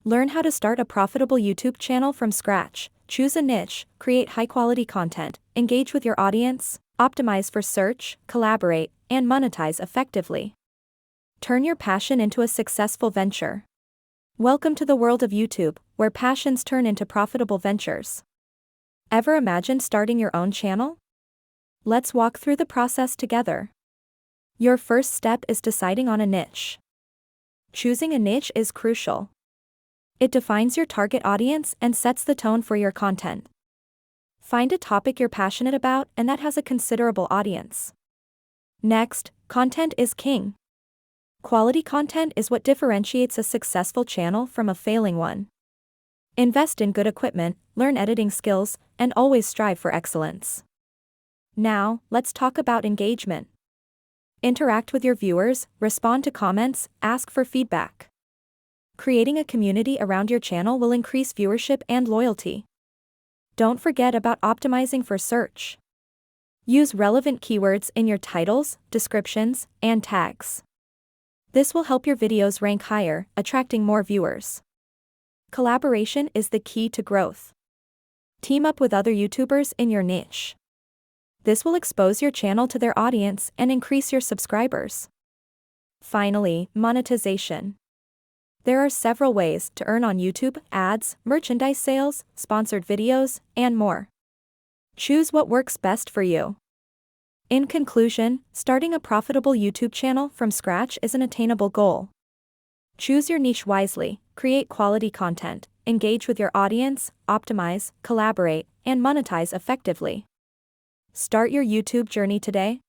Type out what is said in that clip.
Learn how to start a profitable YouTube channel from scratch. Choose a niche, create high-quality content, engage with your audience, optimize for search, collaborate, and monetize effectively. Turn your passion into a successful venture. Welcome to the world of YouTube, where passions turn into profitable ventures. Ever imagined starting your own channel? Let's walk through the process together. Your first step is deciding on a niche. Choosing a niche is crucial. It defines your target audience and sets the tone for your content. Find a topic you're passionate about and that has a considerable audience. Next, content is king. Quality content is what differentiates a successful channel from a failing one. Invest in good equipment, learn editing skills, and always strive for excellence. Now, let's talk about engagement. Interact with your viewers, respond to comments, ask for feedback. Creating a community around your channel will increase viewership and loyalty. Don't forget about optimizing for search. Use relevant keywords in your titles, descriptions, and tags. This will help your videos rank higher, attracting more viewers. Collaboration is the key to growth. Team up with other YouTubers in your niche. This will expose your channel to their audience and increase your subscribers. Finally, monetization. There are several ways to earn on YouTube: ads, merchandise sales, sponsored videos, and more. Choose what works best for you. In conclusion, starting a profitable YouTube channel from scratch is an attainable goal. Choose your niche wisely, create quality content, engage with your audience, optimize, collaborate, and monetize effectively. Start your YouTube journey today.